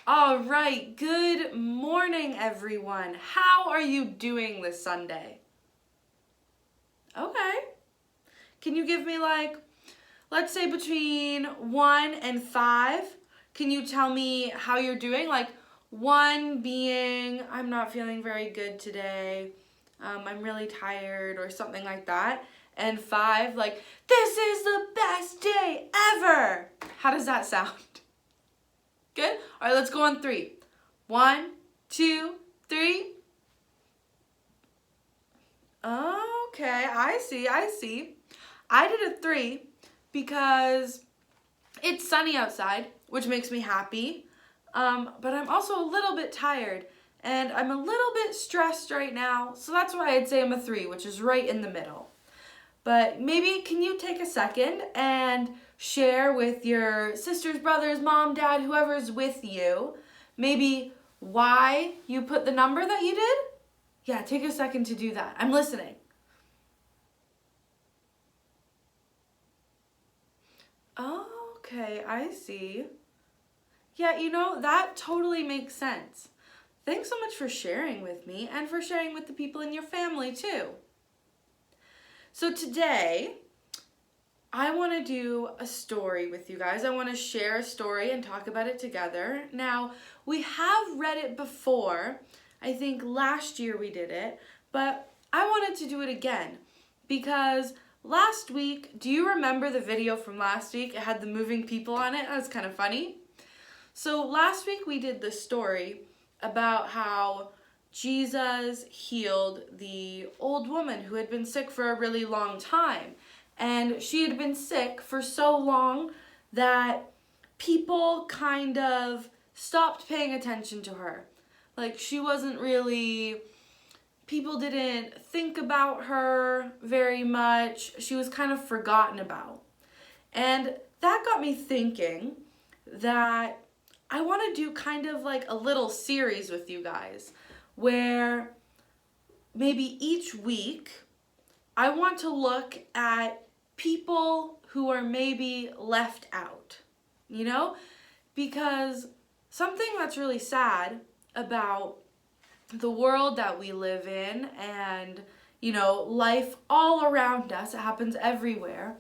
All right, good morning, everyone. How are you doing this Sunday? Okay. Can you give me let's say between 1 and 5? Can you tell me how you're doing? 1 being, I'm not feeling very good today. I'm really tired or something like that. And 5, this is the best day ever. How does that sound? Good? All right, let's go on 3. 1, 2, 3. Okay, I see. I did a 3 because it's sunny outside, which makes me happy. But I'm also a little bit tired, and I'm a little bit stressed right now, so that's why I'd say I'm a 3, which is right in the middle. But maybe can you take a second and share with your sisters, brothers, mom, dad, whoever's with you, maybe why you put the number that you did? Yeah, take a second to do that. I'm listening. Okay, I see. Yeah, that totally makes sense. Thanks so much for sharing with me and for sharing with the people in your family too. So today, I want to do a story with you guys. I want to share a story and talk about it together. Now, we have read it before. I think last year we did it, but I wanted to do it again because last week, do you remember the video from last week? It had the moving people on it. That was kind of funny. So last week we did the story about how Jesus healed the old woman who had been sick for a really long time. And she had been sick for so long that people kind of stopped paying attention to her. She wasn't really, people didn't think about her very much. She was kind of forgotten about. And that got me thinking that I want to do kind of a little series with you guys where maybe each week I want to look at people who are maybe left out, because something that's really sad about the world that we live in and, life all around us, it happens everywhere,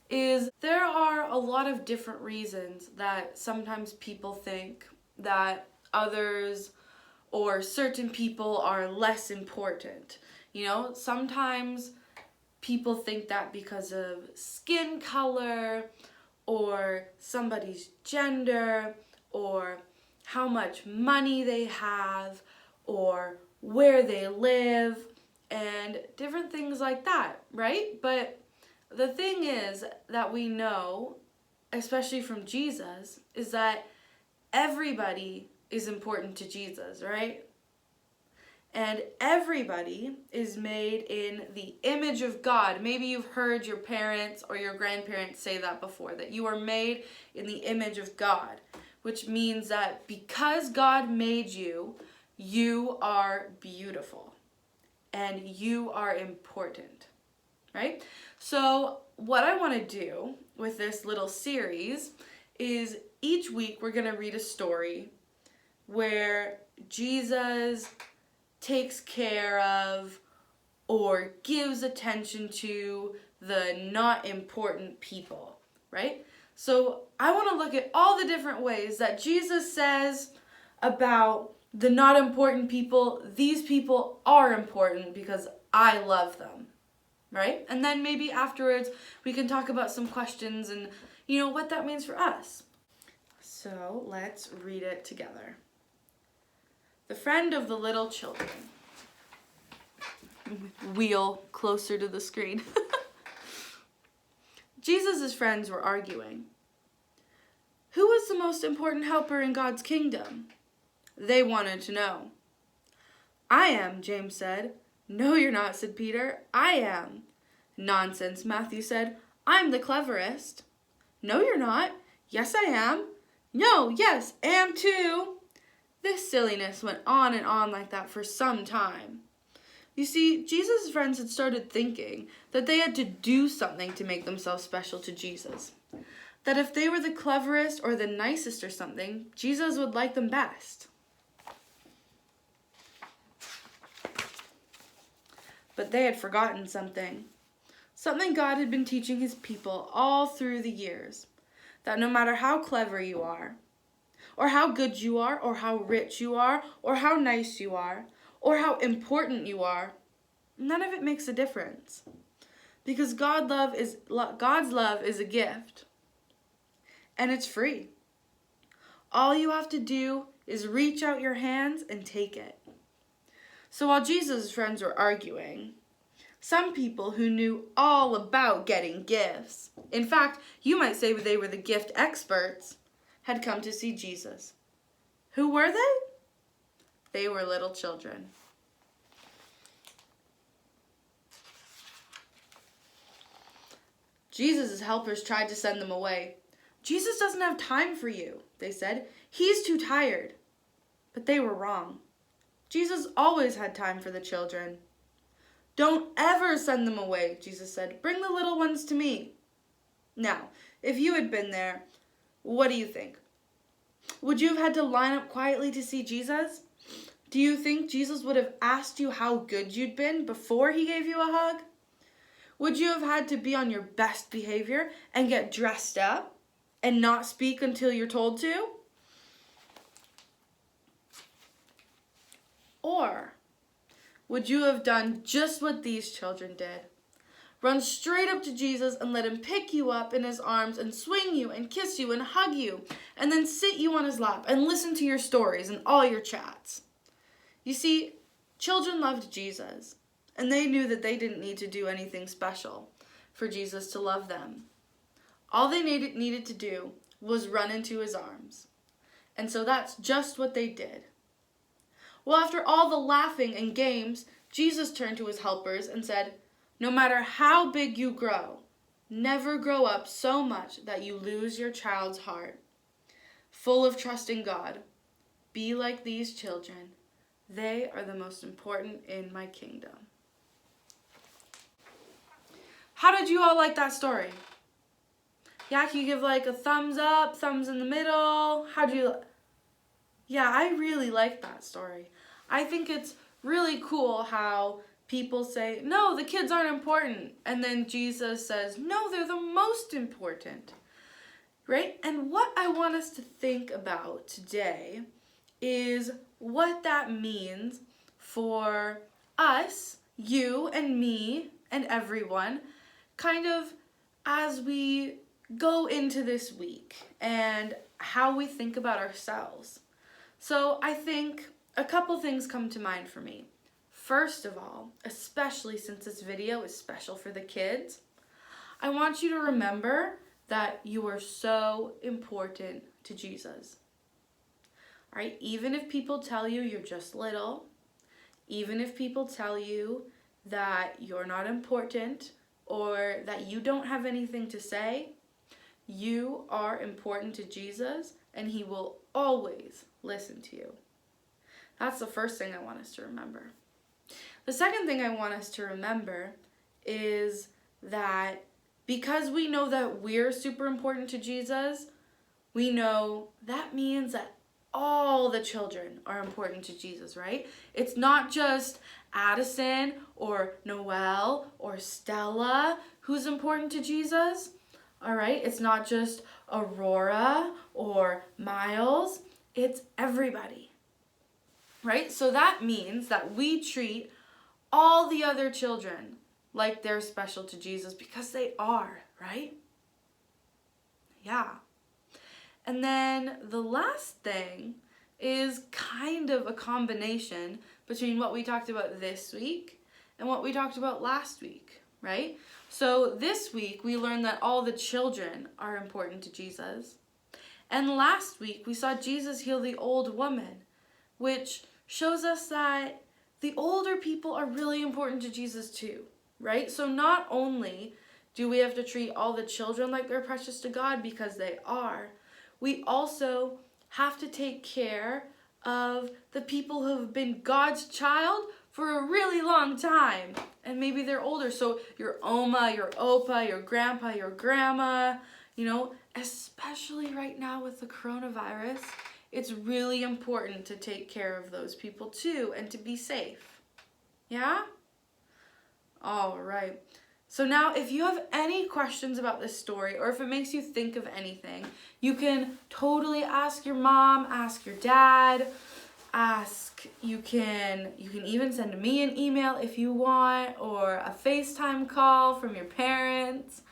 is there are a lot of different reasons that sometimes people think that others or certain people are less important. Sometimes people think that because of skin color or somebody's gender or how much money they have or where they live and different things like that, right? But the thing is that we know, especially from Jesus, is that everybody is important to Jesus, right? And everybody is made in the image of God. Maybe you've heard your parents or your grandparents say that before, that you are made in the image of God, which means that because God made you, you are beautiful and you are important, right? So what I want to do with this little series is each week we're going to read a story where Jesus takes care of or gives attention to the not important people, right? So I want to look at all the different ways that Jesus says about the not important people. These people are important because I love them, right? And then maybe afterwards we can talk about some questions and what that means for us. So let's read it together. The friend of the little children. Wheel closer to the screen. Jesus' friends were arguing. Who was the most important helper in God's kingdom? They wanted to know. I am, James said. No, you're not, said Peter. I am. Nonsense, Matthew said. I'm the cleverest. No, you're not. Yes, I am. No, yes, am too. This silliness went on and on like that for some time. You see, Jesus' friends had started thinking that they had to do something to make themselves special to Jesus. that if they were the cleverest or the nicest or something, Jesus would like them best. But they had forgotten something. Something God had been teaching his people all through the years. That no matter how clever you are, or how good you are, or how rich you are, or how nice you are, or how important you are, none of it makes a difference. Because God's love is a gift. And it's free. All you have to do is reach out your hands and take it. So while Jesus' friends were arguing, some people who knew all about getting gifts, in fact, you might say they were the gift experts, had come to see Jesus. Who were they? They were little children. Jesus' helpers tried to send them away. Jesus doesn't have time for you, they said. He's too tired. But they were wrong. Jesus always had time for the children. Don't ever send them away, Jesus said. Bring the little ones to me. Now, if you had been there, what do you think? Would you have had to line up quietly to see Jesus? Do you think Jesus would have asked you how good you'd been before he gave you a hug? Would you have had to be on your best behavior and get dressed up and not speak until you're told to? Or would you have done just what these children did? Run straight up to Jesus and let him pick you up in his arms and swing you and kiss you and hug you and then sit you on his lap and listen to your stories and all your chats. You see, children loved Jesus, and they knew that they didn't need to do anything special for Jesus to love them. All they needed to do was run into his arms. And so that's just what they did. Well, after all the laughing and games, Jesus turned to his helpers and said, "No matter how big you grow, never grow up so much that you lose your child's heart. Full of trust in God, be like these children. They are the most important in my kingdom." How did you all like that story? Yeah, can you give like a thumbs up, thumbs in the middle? Yeah, I really like that story. I think it's really cool how people say, no, the kids aren't important. And then Jesus says, no, they're the most important. Right? And what I want us to think about today is what that means for us, you and me and everyone, kind of as we go into this week and how we think about ourselves. So I think a couple things come to mind for me. First of all, especially since this video is special for the kids, I want you to remember that you are so important to Jesus. All right, even if people tell you you're just little, even if people tell you that you're not important or that you don't have anything to say, you are important to Jesus and he will always listen to you. That's the first thing I want us to remember. The second thing I want us to remember is that because we know that we're super important to Jesus, we know that means that all the children are important to Jesus, right? It's not just Addison or Noelle or Stella who's important to Jesus, all right? It's not just Aurora or Miles. It's everybody, right? So that means that we treat all the other children like they're special to Jesus because they are, right? Yeah. And then the last thing is kind of a combination between what we talked about this week and what we talked about last week, right? So this week we learned that all the children are important to Jesus. And last week we saw Jesus heal the old woman, which shows us that the older people are really important to Jesus too, right? So not only do we have to treat all the children like they're precious to God because they are, we also have to take care of the people who have been God's child for a really long time. And maybe they're older. So your Oma, your Opa, your Grandpa, your Grandma, especially right now with the coronavirus, it's really important to take care of those people too and to be safe. Yeah? All right. So now if you have any questions about this story or if it makes you think of anything, you can totally ask your mom, ask your dad, you can even send me an email if you want, or a FaceTime call from your parents.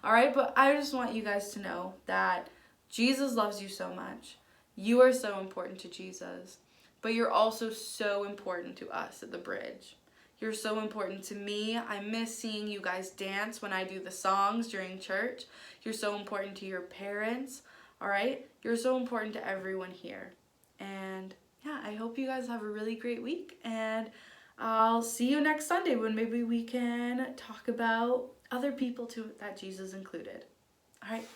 All right, but I just want you guys to know that Jesus loves you so much. You are so important to Jesus, but you're also so important to us at the Bridge. You're so important to me. I miss seeing you guys dance when I do the songs during church. You're so important to your parents, all right? You're so important to everyone here. And yeah, I hope you guys have a really great week, and I'll see you next Sunday when maybe we can talk about other people too that Jesus included. All right,